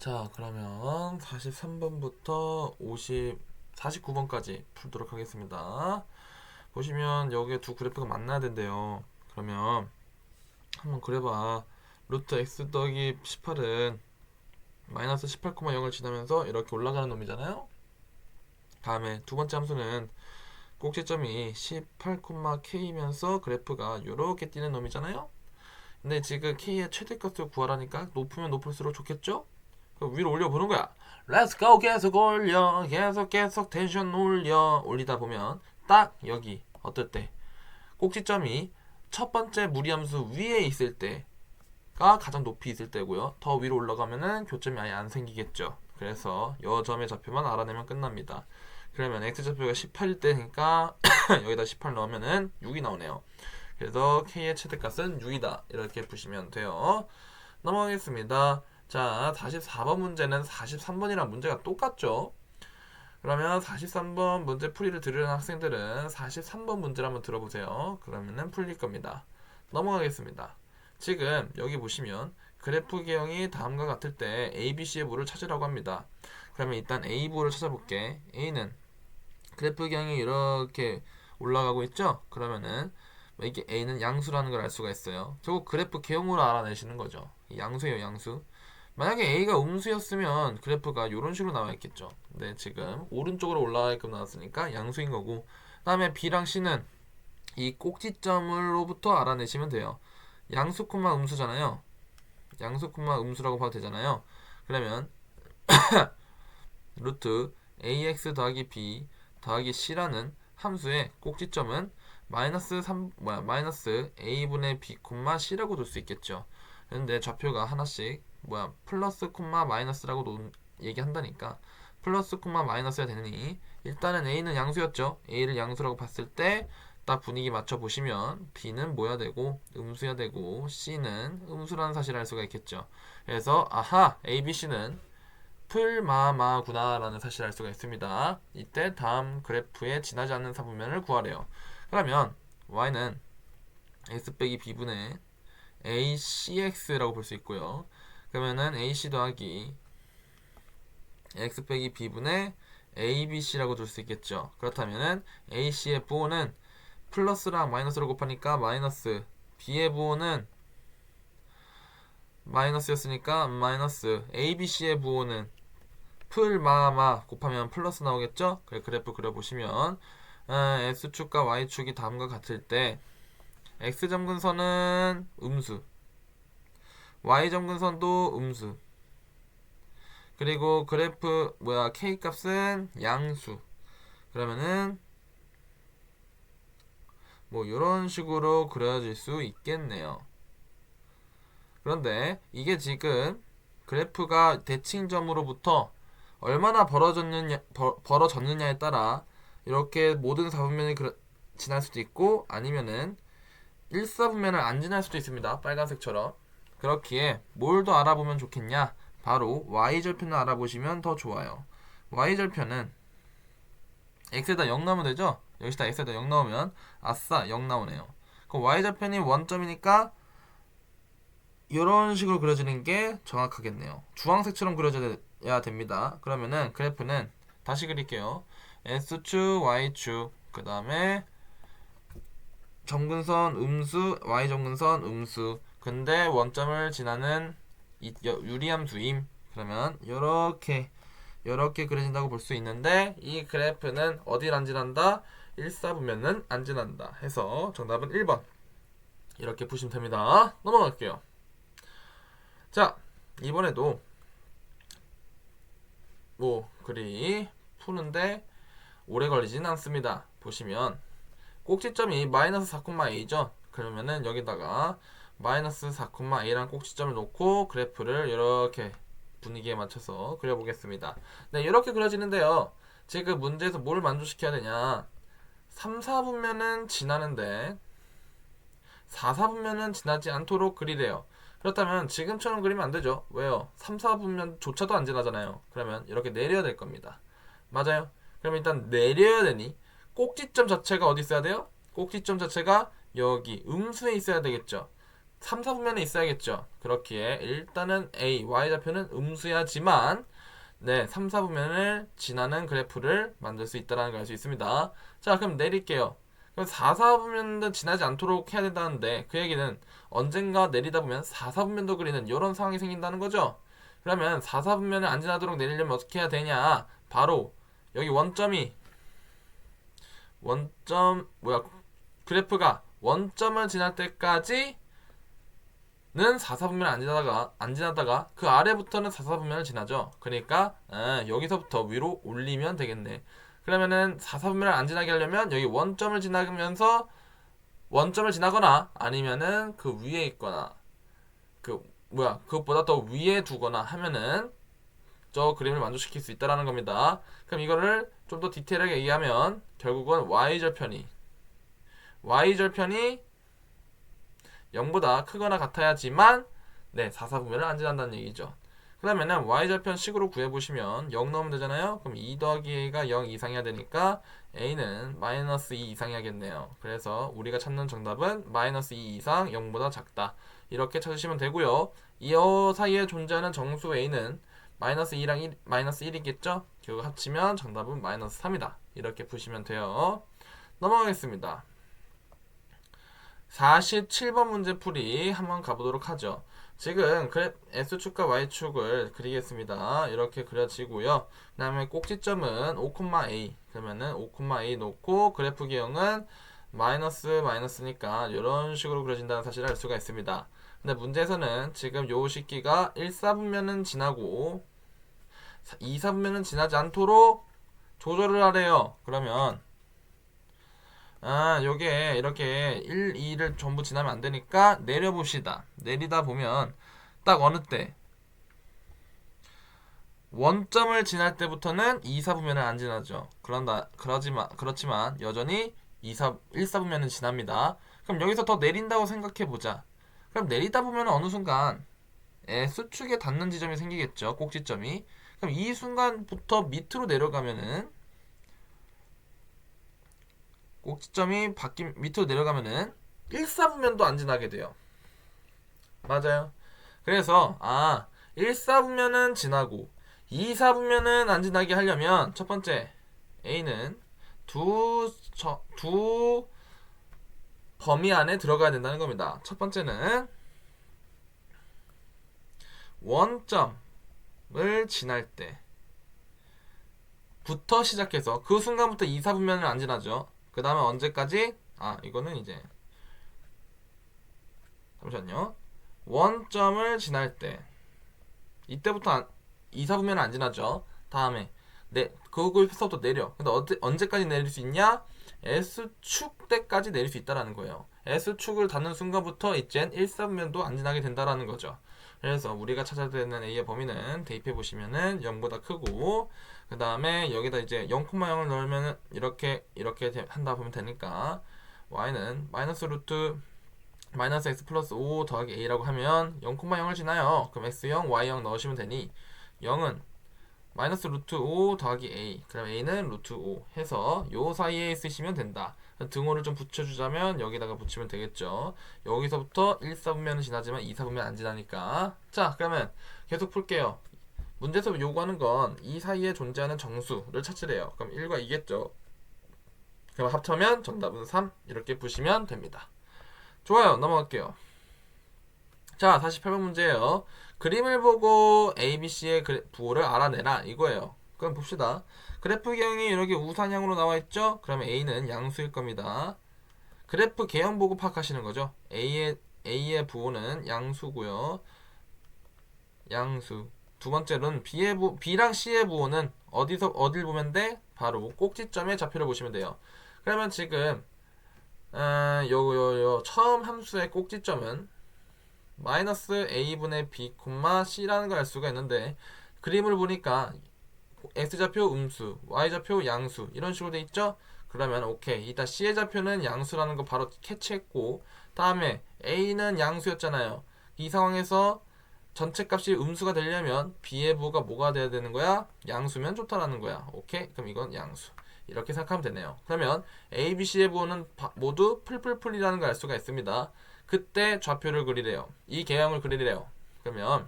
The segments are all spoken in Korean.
자, 그러면 43번부터 49번까지 풀도록 하겠습니다. 보시면 여기에 두 그래프가 만나야 된대요. 그러면 한번 그려봐. 루트 x 더하기 18은 마이너스 18,0을 지나면서 이렇게 올라가는 놈이잖아요. 다음에 두 번째 함수는 꼭지점이 18,k면서 그래프가 이렇게 뛰는 놈이잖아요. 근데 지금 k의 최대값을 구하라니까 높으면 높을수록 좋겠죠? 그럼 위로 올려보는 거야. Let's go. 계속 올려. 계속 텐션 올리다 보면 딱 여기 어떨 때 꼭지점이 첫 번째 무리함수 위에 있을 때가 가장 높이 있을 때고요. 더 위로 올라가면은 교점이 아예 안 생기겠죠. 그래서 이 점의 좌표만 알아내면 끝납니다. 그러면 x좌표가 18일 때니까 여기다 18 넣으면은 6이 나오네요. 그래서 k의 최대값은 6이다. 이렇게 보시면 돼요. 넘어가겠습니다. 자, 44번 문제는 43번이랑 문제가 똑같죠? 그러면 43번 문제 풀이를 들으는 학생들은 43번 문제를 한번 들어보세요. 그러면은 풀릴 겁니다. 넘어가겠습니다. 지금 여기 보시면 그래프 개형이 다음과 같을 때 A, B, C의 부를 찾으라고 합니다. 그러면 일단 A 부를 찾아볼게. A는 그래프 개형이 이렇게 올라가고 있죠? 그러면은 이게 A는 양수라는 걸 알 수가 있어요. 결국 그래프 개형으로 알아내시는 거죠. 양수예요, 양수. 만약에 A가 음수였으면 그래프가 이런 식으로 나와 있겠죠. 근데 지금 오른쪽으로 올라가게끔 나왔으니까 양수인 거고, 그 다음에 B랑 C는 이 꼭지점으로부터 알아내시면 돼요. 양수 콤마 음수잖아요. 양수 콤마 음수라고 봐도 되잖아요. 그러면 루트 ax 더하기 b 더하기 c라는 함수의 꼭지점은 마이너스 a분의 b 콤마 c라고 둘 수 있겠죠. 근데 좌표가 하나씩 플러스 콤마 마이너스라고 얘기한다니까 플러스 콤마 마이너스가 되느니 일단은 a는 양수였죠. a를 양수라고 봤을 때 딱 분위기 맞춰 보시면 b는 뭐야 되고 음수야 되고 c는 음수라는 사실을 알 수가 있겠죠. 그래서 아하, a, b, c는 풀마마구나 라는 사실을 알 수가 있습니다. 이때 다음 그래프에 지나지 않는 사분면을 구하래요. 그러면 y는 x 빼기 b분의 acx라고 볼 수 있고요. 그러면은 ac 더하기 x 빼기 b분의 abc라고 둘 수 있겠죠. 그렇다면은 ac의 부호는 플러스랑 마이너스로 곱하니까 마이너스, b의 부호는 마이너스였으니까 마이너스, abc의 부호는 풀마마 곱하면 플러스 나오겠죠? 그래프 그려보시면 x축과 y축이 다음과 같을 때 x점근선은 음수, y점근선도 음수, 그리고 그래프 k값은 양수. 그러면은 뭐 이런 식으로 그려질 수 있겠네요. 그런데 이게 지금 그래프가 대칭점으로부터 얼마나 벌어졌느냐에 따라 이렇게 모든 사분면이 지날 수도 있고 아니면은 1사분면을 안 지날 수도 있습니다. 빨간색처럼. 그렇기에 뭘 더 알아보면 좋겠냐? 바로 y절편을 알아보시면 더 좋아요. y절편은 x에다 0 넣으면 되죠? 여기다 x에다 0 넣으면 아싸 0 나오네요. 그럼 y절편이 원점이니까 이런 식으로 그려지는 게 정확하겠네요. 주황색처럼 그려져야 됩니다. 그러면은 그래프는 다시 그릴게요. S축, Y축, 그 다음에 점근선 음수, Y점근선 음수. 근데 원점을 지나는 유리함수임. 그러면 이렇게 그려진다고 볼 수 있는데 이 그래프는 어딜 안 지난다? 1사분면은 안 지난다 해서 정답은 1번 이렇게 보시면 됩니다. 넘어갈게요. 자, 이번에도 그리 푸는데 오래 걸리진 않습니다. 보시면 꼭지점이 마이너스 4,a죠. 그러면은 여기다가 마이너스 4,a라는 꼭지점을 놓고 그래프를 이렇게 분위기에 맞춰서 그려보겠습니다. 네, 이렇게 그려지는데요. 지금 문제에서 뭘 만족시켜야 되냐? 3, 4분면은 지나는데 4, 4분면은 지나지 않도록 그리래요. 그렇다면 지금처럼 그리면 안 되죠. 왜요? 3, 4분면조차도 안 지나잖아요. 그러면 이렇게 내려야 될 겁니다. 맞아요? 그럼 일단 내려야 되니 꼭지점 자체가 어디 있어야 돼요? 꼭지점 자체가 여기 음수에 있어야 되겠죠. 3, 4분면에 있어야겠죠. 그렇기에 일단은 A, Y좌표는 음수야지만 네, 3, 4분면을 지나는 그래프를 만들 수 있다는 걸 알 수 있습니다. 자, 그럼 내릴게요. 그럼 4, 4분면도 지나지 않도록 해야 된다는데 그 얘기는 언젠가 내리다 보면 4, 4분면도 그리는 이런 상황이 생긴다는 거죠. 그러면 4, 4분면을 안 지나도록 내리려면 어떻게 해야 되냐? 바로 여기 그래프가 원점을 지날 때까지는 4, 4분면을 안 지나다가 그 아래부터는 4, 4분면을 지나죠. 그러니까 여기서부터 위로 올리면 되겠네. 그러면은 4, 4분면을 안 지나게 하려면 여기 원점을 지나면서 원점을 지나거나 아니면은 그 위에 있거나 그것보다 더 위에 두거나 하면은 저 그림을 만족시킬 수 있다라는 겁니다. 그럼 이거를 좀 더 디테일하게 얘기하면 결국은 y절편이 0보다 크거나 같아야지만 네, 4, 4분면을 안 지난다는 얘기죠. 그러면은 y절편 식으로 구해보시면 0 넣으면 되잖아요. 그럼 2 더하기 a가 0 이상이어야 되니까 a는 마이너스 2 이상이야겠네요. 그래서 우리가 찾는 정답은 마이너스 2 이상 0보다 작다. 이렇게 찾으시면 되고요. 이 사이에 존재하는 정수 a는 마이너스 2랑 1, 마이너스 1이겠죠? 결국 합치면 정답은 마이너스 3이다. 이렇게 푸시면 돼요. 넘어가겠습니다. 47번 문제 풀이 한번 가보도록 하죠. 지금 X축과 Y축을 그리겠습니다. 이렇게 그려지고요. 그 다음에 꼭지점은 5,A 그러면은 5,A 놓고 그래프 기형은 마이너스니까 이런 식으로 그려진다는 사실을 알 수가 있습니다. 근데 문제에서는 지금 요 식기가 1, 4분면은 지나고 2, 4분면은 지나지 않도록 조절을 하래요. 그러면 요게 이렇게 1, 2를 전부 지나면 안 되니까 내려봅시다. 내리다 보면 딱 어느 때 원점을 지날 때부터는 2, 4분면을 안 지나죠. 그렇지만 여전히 1, 4분면은 지납니다. 그럼 여기서 더 내린다고 생각해 보자. 그럼 내리다 보면 어느 순간 S축에 닿는 지점이 생기겠죠. 꼭지점이. 그럼 이 순간부터 밑으로 내려가면은 꼭지점이 밑으로 내려가면은 1, 4분면도 안 지나게 돼요. 맞아요. 그래서 1, 4분면은 지나고 2, 4분면은 안 지나게 하려면 첫 번째 A는 두 범위 안에 들어가야 된다는 겁니다. 첫 번째는 원점을 지날 때부터 시작해서 그 순간부터 2, 4분면을 안 지나죠. 그 다음에 언제까지? 이거는 이제 잠시만요. 원점을 지날 때 이때부터 2, 4분면은 안 지나죠. 다음에 거기서부터 내려. 근데 언제까지 내릴 수 있냐? S축 때까지 내릴 수 있다라는 거예요. S축을 닿는 순간부터 이젠 1, 4분면도 안 지나게 된다라는 거죠. 그래서 우리가 찾아야 되는 A의 범위는 대입해 보시면은 0보다 크고 그 다음에 여기다 이제 0,0을 넣으면 이렇게 한다 보면 되니까 y는 마이너스 x 플러스 5 더하기 a라고 하면 0,0을 지나요. 그럼 x0, y0 넣으시면 되니 0은 마이너스 루트 5 더하기 a 그럼 a는 루트 5 해서 요 사이에 쓰시면 된다. 등호를 좀 붙여주자면 여기다가 붙이면 되겠죠. 여기서부터 1, 4분면은 지나지만 2, 4분면 안 지나니까 자 그러면 계속 풀게요. 문제에서 요구하는 건 이 사이에 존재하는 정수를 찾으래요. 그럼 1과 2겠죠. 그럼 합쳐면 정답은 3 이렇게 푸시면 됩니다. 좋아요. 넘어갈게요. 자 48번 문제예요. 그림을 보고 ABC의 부호를 알아내라 이거예요. 그럼 봅시다. 그래프 개형이 이렇게 우산형으로 나와 있죠? 그러면 A는 양수일 겁니다. 그래프 개형 보고 파악하시는 거죠. A의 부호는 양수고요. 양수. 두 번째로는 B랑 C의 부호는 어딜 보면 돼? 바로 꼭지점의 좌표를 보시면 돼요. 그러면 지금 처음 함수의 꼭지점은 마이너스 a분의 b, c라는 걸 알 수가 있는데 그림을 보니까 x좌표 음수, y좌표 양수 이런 식으로 돼 있죠? 그러면 오케이. 일단 c의 좌표는 양수라는 거 바로 캐치했고 다음에 a는 양수였잖아요. 이 상황에서 전체 값이 음수가 되려면 b의 부호가 뭐가 돼야 되는 거야? 양수면 좋다라는 거야. 오케이? 그럼 이건 양수. 이렇게 생각하면 되네요. 그러면 a, b, c의 부호는 모두 풀풀풀이라는 걸 알 수가 있습니다. 그때 좌표를 그리래요. 이 개형을 그리래요. 그러면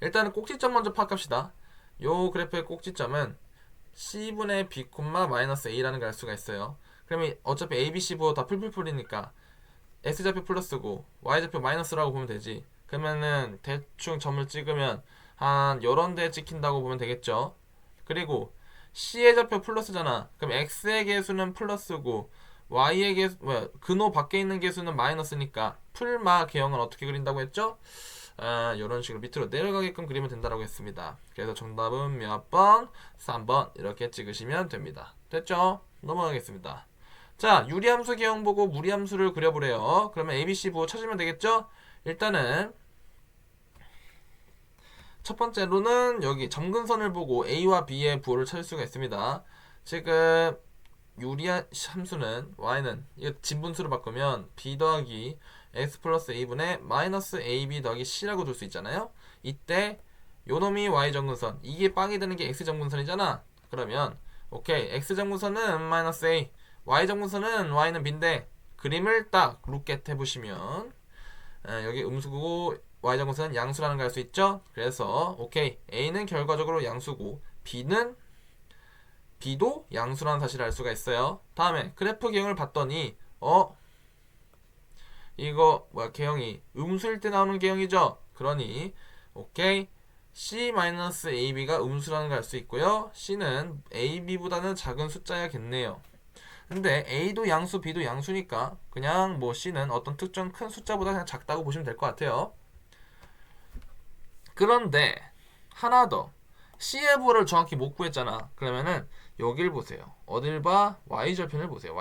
일단은 꼭지점 먼저 파악합시다. 요 그래프의 꼭지점은 C분의 B, 마이너스 A라는 걸 알 수가 있어요. 그러면 어차피 A, B, C 부호 다 풀풀풀이니까 X좌표 플러스고 Y좌표 마이너스라고 보면 되지. 그러면은 대충 점을 찍으면 한 요런 데에 찍힌다고 보면 되겠죠. 그리고 C의 좌표 플러스잖아. 그럼 X의 개수는 플러스고 Y의 개수, 근호 밖에 있는 개수는 마이너스니까 풀마 개형은 어떻게 그린다고 했죠? 이런 식으로 밑으로 내려가게끔 그리면 된다고 했습니다. 그래서 정답은 몇 번? 3번 이렇게 찍으시면 됩니다. 됐죠? 넘어가겠습니다. 자, 유리함수 개형 보고 무리함수를 그려보래요. 그러면 ABC 부호 찾으면 되겠죠? 일단은 첫 번째로는 여기 점근선을 보고 A와 B의 부호를 찾을 수가 있습니다. 지금 유리함수는 Y는 이거 진분수로 바꾸면 B 더하기 X 플러스 A분의 마이너스 AB 더하기 C라고 둘 수 있잖아요. 이때 요놈이 Y점근선, 이게 빵이 되는 게 X점근선이잖아. 그러면 오케이, X점근선은 마이너스 A, Y점근선은 Y는 B인데 그림을 딱 룩겟 해보시면 여기 음수고 Y점근선은 양수라는 걸 알 수 있죠. 그래서 오케이, A는 결과적으로 양수고 B도 양수라는 사실을 알 수가 있어요. 다음에 그래프 개형을 봤더니 이거 개형이 음수일 때 나오는 개형이죠. 그러니 오케이, C-AB가 음수라는 걸 알 수 있고요. C는 AB보다는 작은 숫자야겠네요. 근데 A도 양수, B도 양수니까 그냥 뭐 C는 어떤 특정 큰 숫자보다 그냥 작다고 보시면 될 것 같아요. 그런데 하나 더, C의 부호를 정확히 못 구했잖아. 그러면은 여길 보세요. 어딜 봐? Y절편을 보세요.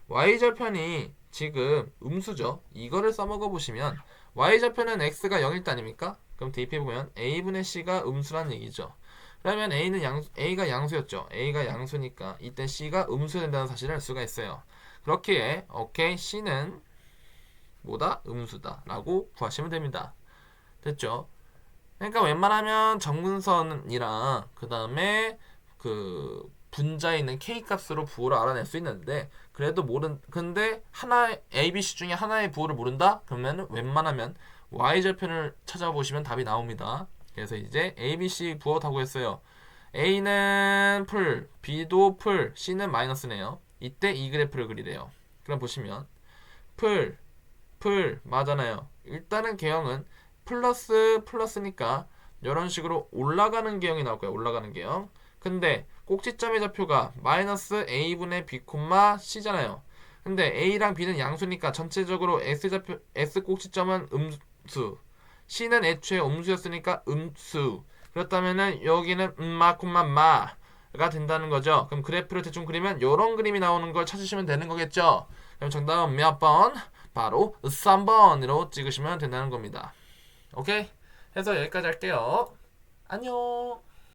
Y절편이 지금 음수죠. 이거를 써먹어 보시면 Y절편은 X가 0일 때 아닙니까? 그럼 대입해보면 A분의 C가 음수란 얘기죠. 그러면 A가 양수였죠. A가 양수니까 이때 C가 음수가 된다는 사실을 알 수가 있어요. 그렇기에 오케이, C는 뭐다? 음수다 라고 구하시면 됩니다. 됐죠? 그러니까 웬만하면 정근선이랑 그 다음에 그 분자에 있는 K 값으로 부호를 알아낼 수 있는데, 그래도 근데 ABC 중에 하나의 부호를 모른다? 그러면 웬만하면 Y절편을 찾아보시면 답이 나옵니다. 그래서 이제 ABC 부호 다 구했어요. A는 풀, B도 풀, C는 마이너스네요. 이때 이 그래프를 그리래요. 그럼 보시면 풀 맞잖아요. 일단은 개형은 플러스니까 이런 식으로 올라가는 개형이 나올 거예요. 올라가는 개형. 근데 꼭지점의 좌표가 마이너스 A분의 B, C잖아요. 근데 A랑 B는 양수니까 전체적으로 S 꼭지점은 음수, C는 애초에 음수였으니까 음수. 그렇다면은 여기는 마가 된다는 거죠. 그럼 그래프를 대충 그리면 이런 그림이 나오는 걸 찾으시면 되는 거겠죠. 그럼 정답은 몇 번? 바로 3번으로 찍으시면 된다는 겁니다. 오케이? 해서 여기까지 할게요. 안녕.